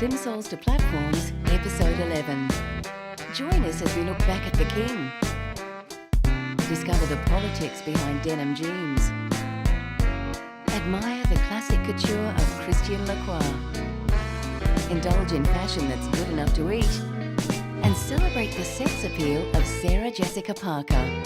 Plimsolls to Platforms, Episode 11. Join us as we look back at the king. Discover the politics behind denim jeans. Admire the classic couture of Christian Lacroix. Indulge in fashion that's good enough to eat. And celebrate the sex appeal of Sarah Jessica Parker.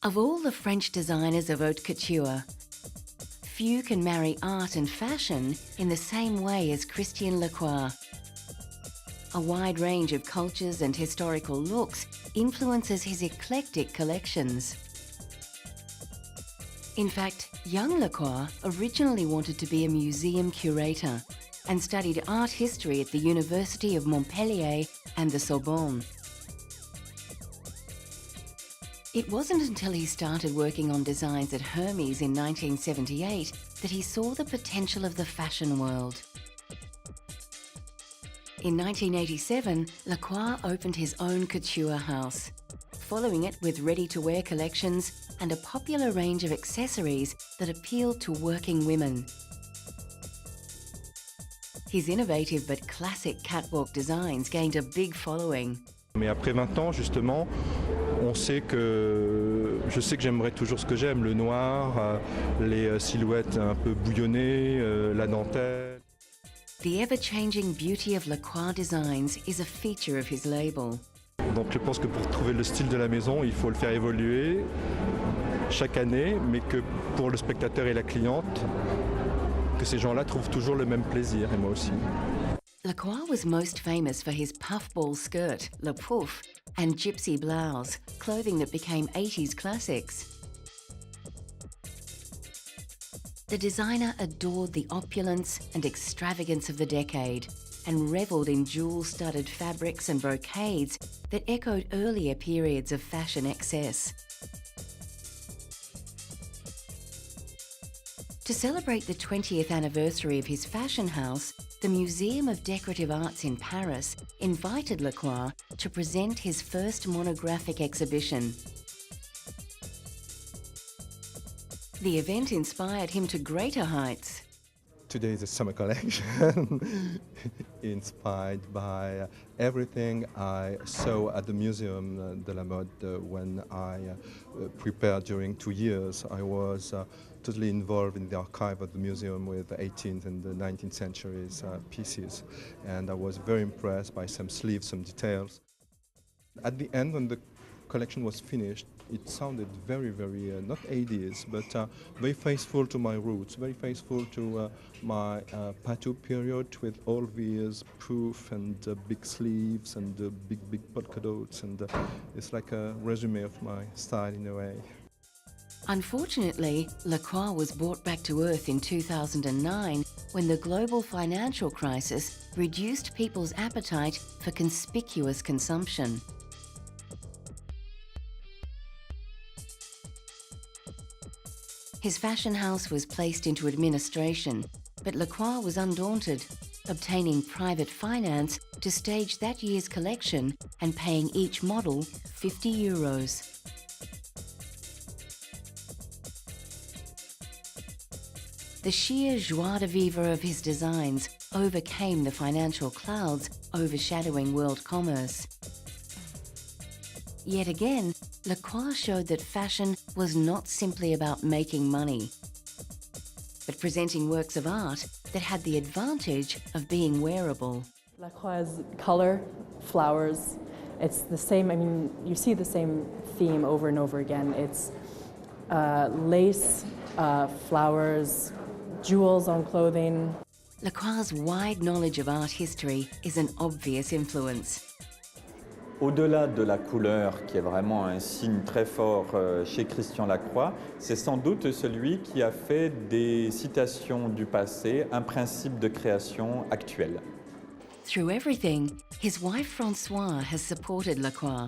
Of all the French designers of haute couture, few can marry art and fashion in the same way as Christian Lacroix. A wide range of cultures and historical looks influences his eclectic collections. In fact, young Lacroix originally wanted to be a museum curator and studied art history at the University of Montpellier and the Sorbonne. It wasn't until he started working on designs at Hermes in 1978 that he saw the potential of the fashion world. In 1987, Lacroix opened his own couture house, following it with ready-to-wear collections and a popular range of accessories that appealed to working women. His innovative but classic catwalk designs gained a big following. Mais après 20 ans, justement, je sais que j'aimerais toujours ce que j'aime, le noir, les silhouettes un peu bouillonnées, la dentelle. The ever-changing beauty of Lacroix designs is a feature of his label. Donc je pense que pour trouver le style de la maison, il faut le faire évoluer chaque année, mais que pour le spectateur et la cliente, que ces gens-là trouvent toujours le même plaisir, et moi aussi. Lacroix was most famous for his puffball skirt, le pouf, and gypsy blouse, clothing that became 80s classics. The designer adored the opulence and extravagance of the decade and revelled in jewel-studded fabrics and brocades that echoed earlier periods of fashion excess. To celebrate the 20th anniversary of his fashion house, the Museum of Decorative Arts in Paris invited Lacroix to present his first monographic exhibition. The event inspired him to greater heights. Today is a summer collection inspired by everything I saw at the Museum de la Mode when I prepared during 2 years. I was totally involved in the archive of the museum with the 18th and the 19th centuries pieces, and I was very impressed by some sleeves, some details. At the end, when the collection was finished, it sounded very, very, not 80s, but very faithful to my roots, very faithful to my Patou period with all these proof and big sleeves and big polka dots, and it's like a resume of my style in a way. Unfortunately, Lacroix was brought back to earth in 2009 when the global financial crisis reduced people's appetite for conspicuous consumption. His fashion house was placed into administration, but Lacroix was undaunted, obtaining private finance to stage that year's collection and paying each model €50. The sheer joie de vivre of his designs overcame the financial clouds overshadowing world commerce. Yet again, Lacroix showed that fashion was not simply about making money, but presenting works of art that had the advantage of being wearable. Lacroix's color, flowers, it's the same, I mean, you see the same theme over and over again. It's lace, flowers, jewels on clothing. Lacroix's wide knowledge of art history is an obvious influence. Au-delà de la couleur, qui est vraiment un signe très fort chez Christian Lacroix, c'est sans doute celui qui a fait des citations du passé un principe de création actuel. Through everything, his wife Françoise has supported Lacroix.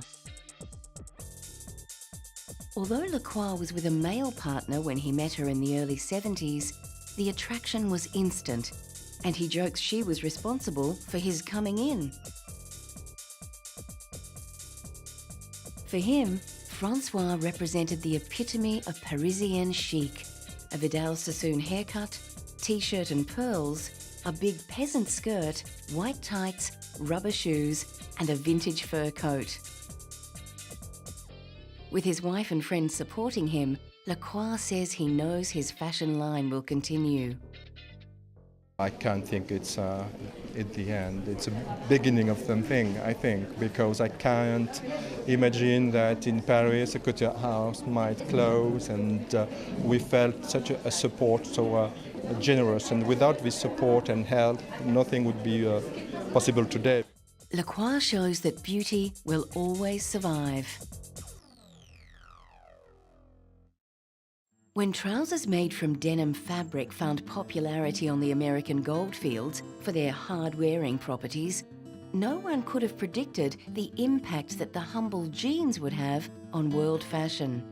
Although Lacroix was with a male partner when he met her in the early 70s, the attraction was instant, and he jokes she was responsible for his coming in. For him, Francois represented the epitome of Parisienne chic. A Vidal Sassoon haircut, t-shirt and pearls, a big peasant skirt, white tights, rubber shoes, and a vintage fur coat. With his wife and friends supporting him, Lacroix says he knows his fashion line will continue. I can't think it's at the end. It's a beginning of something, I think, because I can't imagine that in Paris a couture house might close, and we felt such a support, so generous, and without this support and help, nothing would be possible today. Lacroix shows that beauty will always survive. When trousers made from denim fabric found popularity on the American goldfields for their hard-wearing properties, no one could have predicted the impact that the humble jeans would have on world fashion.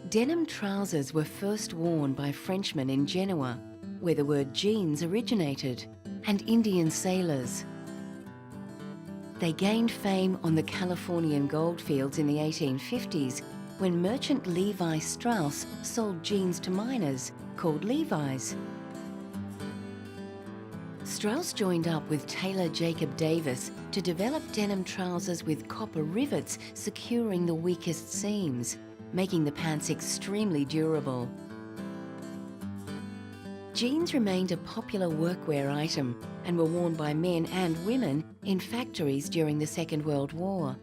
Denim trousers were first worn by Frenchmen in Genoa, where the word jeans originated, and Indian sailors. They gained fame on the Californian goldfields in the 1850s when merchant Levi Strauss sold jeans to miners called Levi's. Strauss joined up with tailor Jacob Davis to develop denim trousers with copper rivets securing the weakest seams, making the pants extremely durable. Jeans remained a popular workwear item and were worn by men and women in factories during the Second World War.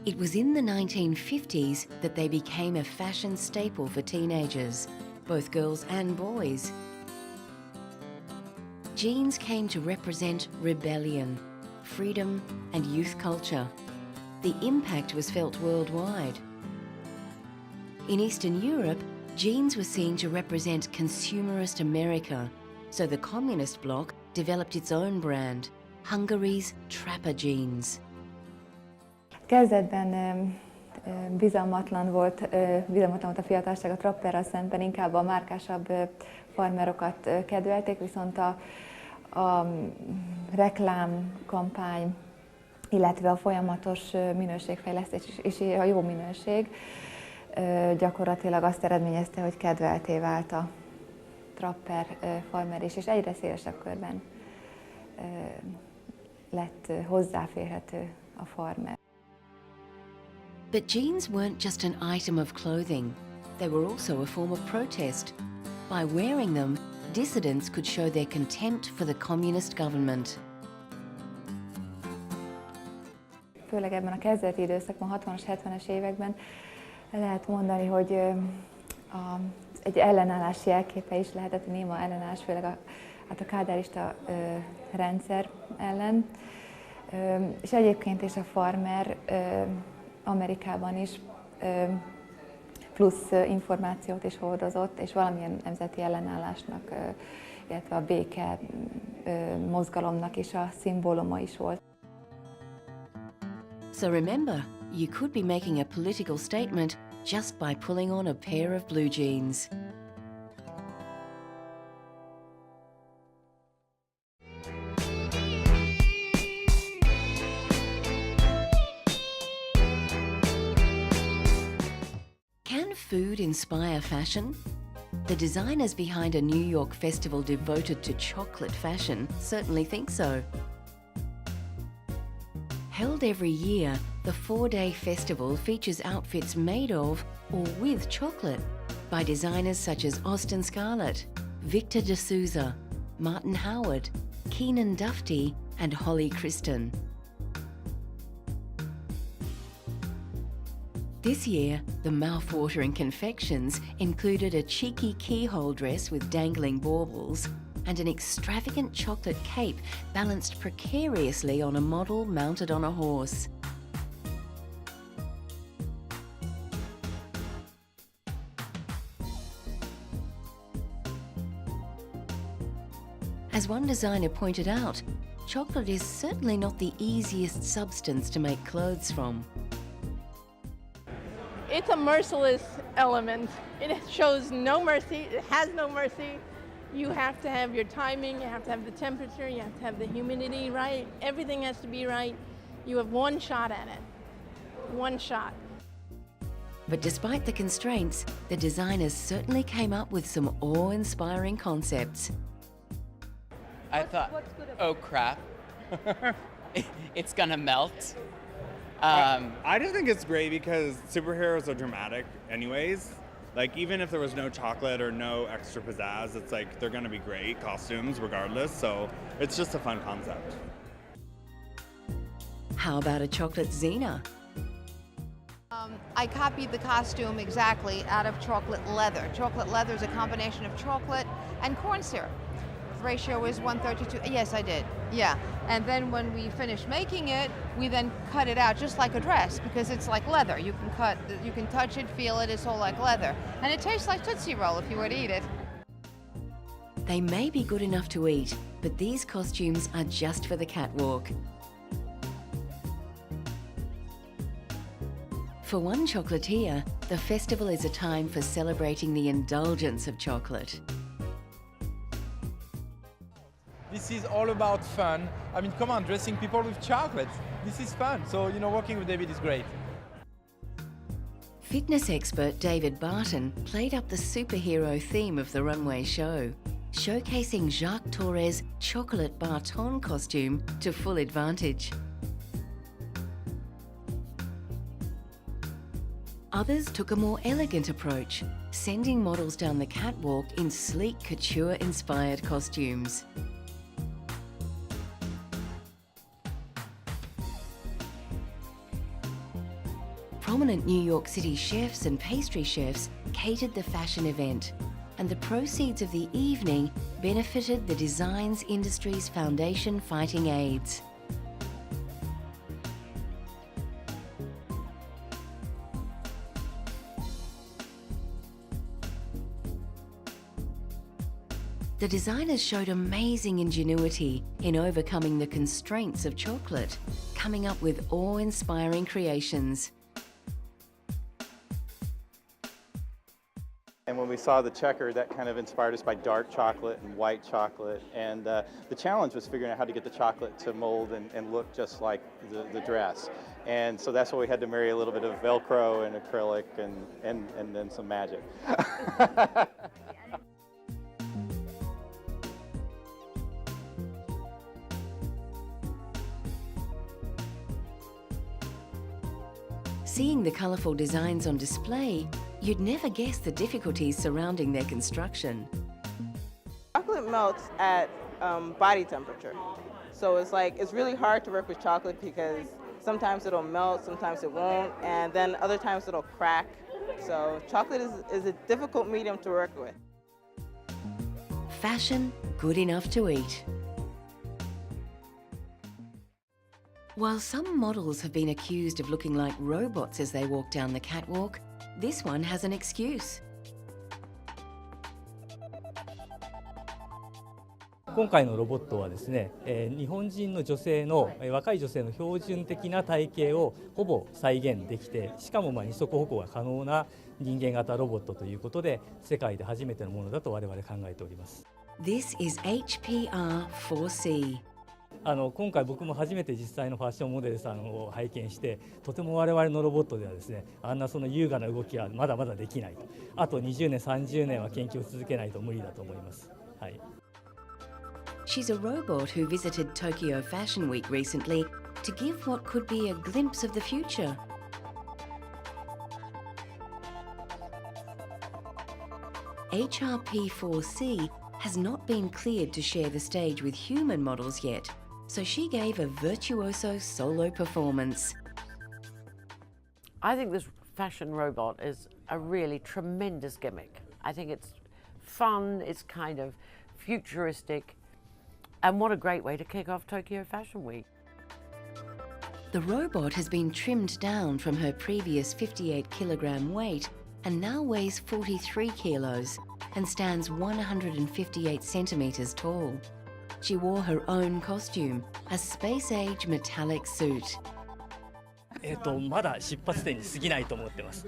It was in the 1950s that they became a fashion staple for teenagers, both girls and boys. Jeans came to represent rebellion, freedom, and youth culture. The impact was felt worldwide. In Eastern Europe, jeans were seen to represent consumerist America, so the communist bloc developed its own brand, Hungary's Trapper jeans. Kezdetben bizalmatlan volt a fiatalság a trapperrel szemben, inkább a márkásabb farmerokat kedvelték, viszont a reklámkampány, illetve a folyamatos minőségfejlesztés és a jó minőség gyakorlatilag azt eredményezte, hogy kedvelté vált a trapper farmer is, és egyre szélesebb körben lett hozzáférhető a farmer. But jeans weren't just an item of clothing. They were also a form of protest. By wearing them, dissidents could show their contempt for the communist government. Főleg ebben a kezdeti időszakban, 60-as, 70-es években lehet mondani, hogy egy ellenállás jelképe is lehetett, néma ellenállás, főleg a kádárista rendszer ellen. És egyébként is a farmer Amerikában is plusz információt is hordozott, és valamilyen nemzeti ellenállásnak, illetve a béke mozgalomnak is a szimbóluma is volt. So remember, you could be making a political statement just by pulling on a pair of blue jeans. Can food inspire fashion? The designers behind a New York festival devoted to chocolate fashion certainly think so. Held every year, the 4-day festival features outfits made of or with chocolate by designers such as Austin Scarlett, Victor de Souza, Martin Howard, Keenan Dufty, and Holly Kristen. This year, the mouth-watering confections included a cheeky keyhole dress with dangling baubles and an extravagant chocolate cape balanced precariously on a model mounted on a horse. As one designer pointed out, chocolate is certainly not the easiest substance to make clothes from. It's a merciless element. It shows no mercy, it has no mercy. You have to have your timing, you have to have the temperature, you have to have the humidity right, everything has to be right. You have one shot at it. one shot. But despite the constraints, the designers certainly came up with some awe-inspiring concepts. I thought, oh crap, it's gonna melt. I just think it's great because superheroes are dramatic anyways. Like, even if there was no chocolate or no extra pizzazz, it's like they're gonna be great costumes regardless, so it's just a fun concept. How about a chocolate Xena? I copied the costume exactly out of chocolate leather. Chocolate leather is a combination of chocolate and corn syrup. The ratio is 1:32. Yes, I did. Yeah. And then when we finished making it, we then cut it out just like a dress because it's like leather. You can touch it, feel it, it's all like leather. And it tastes like Tootsie Roll if you were to eat it. They may be good enough to eat, but these costumes are just for the catwalk. For one chocolatier, the festival is a time for celebrating the indulgence of chocolate. This is all about fun. I mean, come on, dressing people with chocolate. This is fun. So, working with David is great. Fitness expert David Barton played up the superhero theme of the runway show, showcasing Jacques Torres' chocolate Barton costume to full advantage. Others took a more elegant approach, sending models down the catwalk in sleek couture-inspired costumes. Prominent New York City chefs and pastry chefs catered the fashion event, and the proceeds of the evening benefited the Designs Industries Foundation fighting AIDS. The designers showed amazing ingenuity in overcoming the constraints of chocolate, coming up with awe-inspiring creations. And when we saw the checker, that kind of inspired us by dark chocolate and white chocolate. And the challenge was figuring out how to get the chocolate to mold and look just like the dress. And so that's why we had to marry a little bit of Velcro and acrylic and then some magic. Seeing the colourful designs on display, you'd never guess the difficulties surrounding their construction. Chocolate melts at body temperature. So it's really hard to work with chocolate because sometimes it'll melt, sometimes it won't, and then other times it'll crack. So chocolate is a difficult medium to work with. Fashion good enough to eat. While some models have been accused of looking like robots as they walk down the catwalk, this one has an excuse. 今回のロボットはですね、日本人の女性の、若い女性の標準的な体型をほぼ再現できて、しかも二足歩行が可能な人間型ロボットということで、世界で初めてのものだと我々考えております。This is HPR4C. 今回僕も初めて実際のファッションモデルさんを拝見して、とても我々のロボットではですね、その優雅な動きはまだまだできないと。あと20年、30年は研究を続けないと無理だと思います。はい。She's a robot who visited Tokyo Fashion Week recently to give what could be a glimpse of the future. HRP4C has not been cleared to share the stage with human models yet, so she gave a virtuoso solo performance. I think this fashion robot is a really tremendous gimmick. I think it's fun, it's kind of futuristic, and what a great way to kick off Tokyo Fashion Week. The robot has been trimmed down from her previous 58-kilogram weight and now weighs 43 kilos and stands 158 centimeters tall. She wore her own costume, a space-age metallic suit. まだ出発点に過ぎないと思ってます。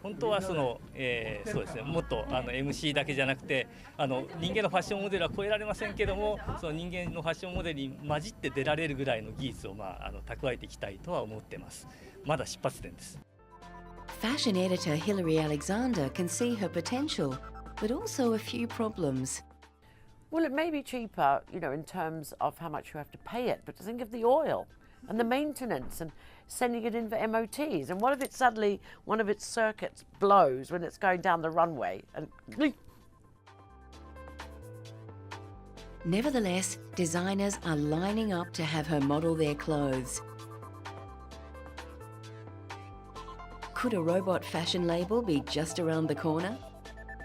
本当はそうですね、もっとMC だけじゃなくて人間のファッションモデルは超えられませんけども、その人間のファッションモデルに混じって出られるぐらいの技術を蓄えていきたいとは思ってます。まだ出発点です。Fashion editor Hilary Alexander can see her potential, but also a few problems. Well, it may be cheaper, you know, in terms of how much you have to pay it, but think of the oil and the maintenance and sending it in for MOTs. And what if it suddenly, one of its circuits blows when it's going down the runway and... Nevertheless, designers are lining up to have her model their clothes. Could a robot fashion label be just around the corner?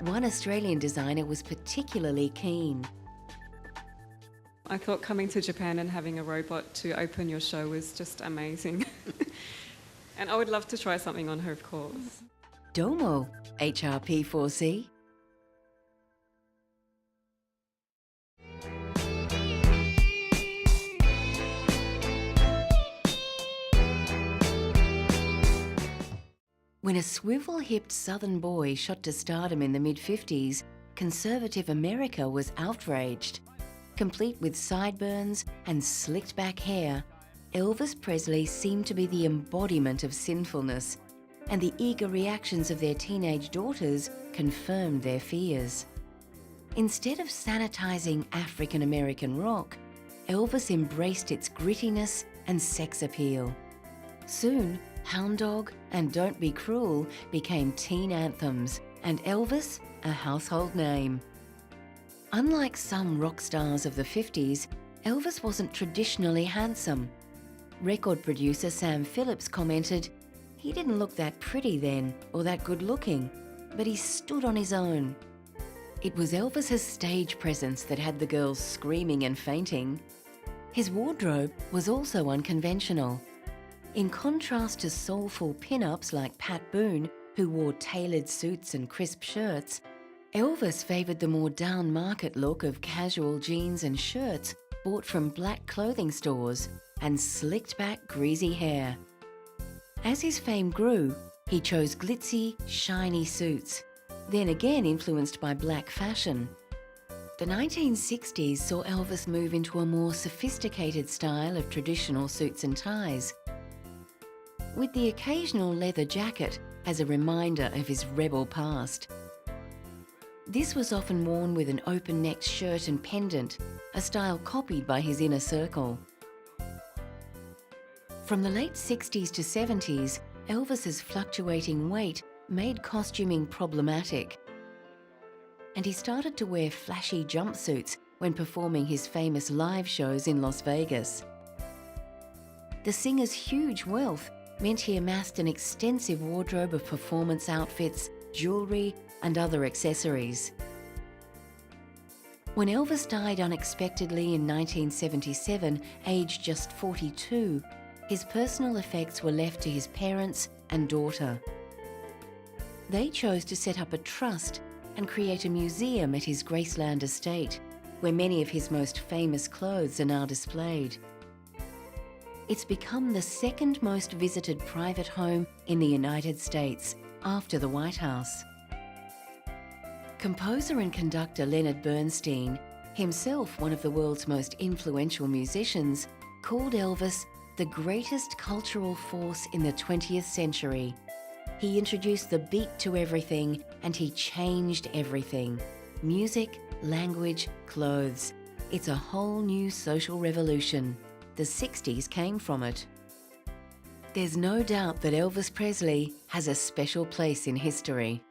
One Australian designer was particularly keen. I thought coming to Japan and having a robot to open your show was just amazing. And I would love to try something on her, of course. Domo, HRP4C. When a swivel-hipped southern boy shot to stardom in the mid-50s, conservative America was outraged. Complete with sideburns and slicked-back hair, Elvis Presley seemed to be the embodiment of sinfulness, and the eager reactions of their teenage daughters confirmed their fears. Instead of sanitizing African-American rock, Elvis embraced its grittiness and sex appeal. Soon, Hound Dog and Don't Be Cruel became teen anthems, and Elvis a household name. Unlike some rock stars of the 50s, Elvis wasn't traditionally handsome. Record producer Sam Phillips commented, "He didn't look that pretty then, or that good looking, but he stood on his own." It was Elvis's stage presence that had the girls screaming and fainting. His wardrobe was also unconventional. In contrast to soulful pin-ups like Pat Boone, who wore tailored suits and crisp shirts, Elvis favoured the more down-market look of casual jeans and shirts bought from black clothing stores and slicked-back greasy hair. As his fame grew, he chose glitzy, shiny suits, then again influenced by black fashion. The 1960s saw Elvis move into a more sophisticated style of traditional suits and ties, with the occasional leather jacket as a reminder of his rebel past. This was often worn with an open-necked shirt and pendant, a style copied by his inner circle. From the late 60s to 70s, Elvis's fluctuating weight made costuming problematic, and he started to wear flashy jumpsuits when performing his famous live shows in Las Vegas. The singer's huge wealth meant he amassed an extensive wardrobe of performance outfits, jewellery, and other accessories. When Elvis died unexpectedly in 1977, aged just 42, his personal effects were left to his parents and daughter. They chose to set up a trust and create a museum at his Graceland estate, where many of his most famous clothes are now displayed. It's become the second most visited private home in the United States, after the White House. Composer and conductor Leonard Bernstein, himself one of the world's most influential musicians, called Elvis the greatest cultural force in the 20th century. He introduced the beat to everything, and he changed everything. Music, language, clothes. It's a whole new social revolution. The 60s came from it. There's no doubt that Elvis Presley has a special place in history.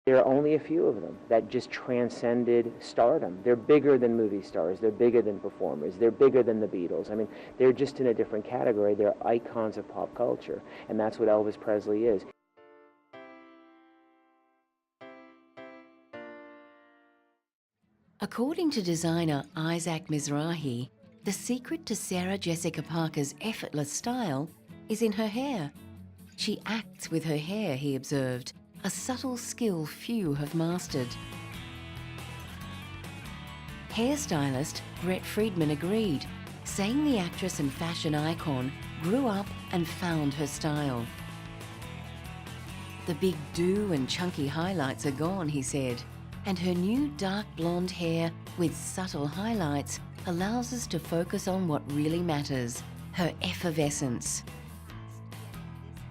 There are only a few of them that just transcended stardom. They're bigger than movie stars. They're bigger than performers. They're bigger than the Beatles. I mean, they're just in a different category. They're icons of pop culture, and that's what Elvis Presley is. According to designer Isaac Mizrahi, the secret to Sarah Jessica Parker's effortless style is in her hair. She acts with her hair, he observed, a subtle skill few have mastered. Hairstylist Brett Friedman agreed, saying the actress and fashion icon grew up and found her style. The big do and chunky highlights are gone, he said, and her new dark blonde hair with subtle highlights allows us to focus on what really matters, her effervescence.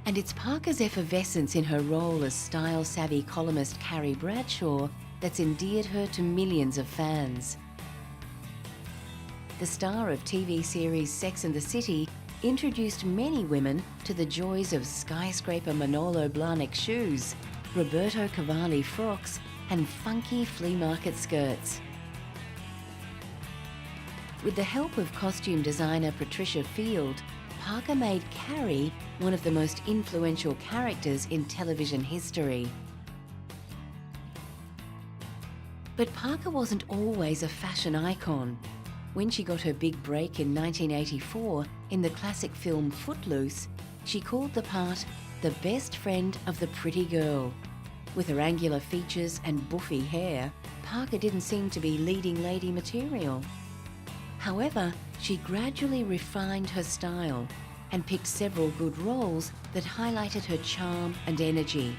And it's Parker's effervescence in her role as style-savvy columnist Carrie Bradshaw that's endeared her to millions of fans. The star of TV series Sex and the City introduced many women to the joys of skyscraper Manolo Blahnik shoes, Roberto Cavalli frocks, and funky flea market skirts. With the help of costume designer Patricia Field, Parker made Carrie one of the most influential characters in television history. But Parker wasn't always a fashion icon. When she got her big break in 1984 in the classic film Footloose, she called the part the best friend of the pretty girl. With her angular features and buffy hair, Parker didn't seem to be leading lady material. However, she gradually refined her style and picked several good roles that highlighted her charm and energy.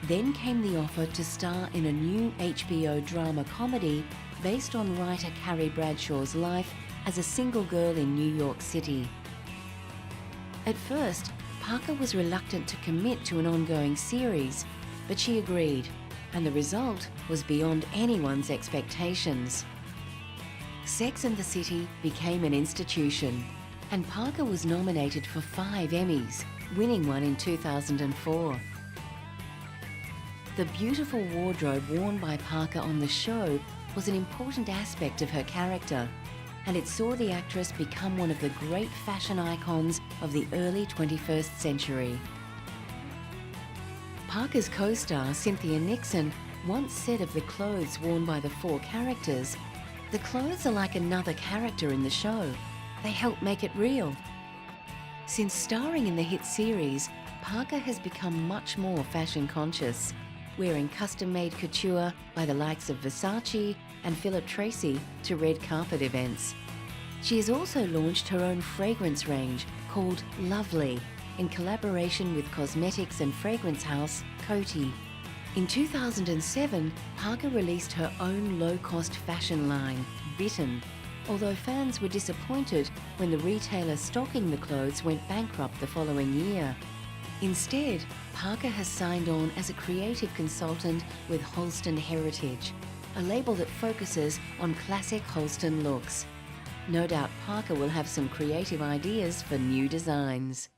Then came the offer to star in a new HBO drama comedy based on writer Carrie Bradshaw's life as a single girl in New York City. At first, Parker was reluctant to commit to an ongoing series, but she agreed, and the result was beyond anyone's expectations. Sex and the City became an institution, and Parker was nominated for 5 Emmys, winning one in 2004. The beautiful wardrobe worn by Parker on the show was an important aspect of her character, and it saw the actress become one of the great fashion icons of the early 21st century. Parker's co-star Cynthia Nixon once said of the clothes worn by the 4 characters, "The clothes are like another character in the show. They help make it real." Since starring in the hit series, Parker has become much more fashion conscious, wearing custom-made couture by the likes of Versace and Philip Treacy to red carpet events. She has also launched her own fragrance range called Lovely in collaboration with cosmetics and fragrance house Coty. In 2007, Parker released her own low-cost fashion line, Bitten, although fans were disappointed when the retailer stocking the clothes went bankrupt the following year. Instead, Parker has signed on as a creative consultant with Holston Heritage, a label that focuses on classic Holston looks. No doubt Parker will have some creative ideas for new designs.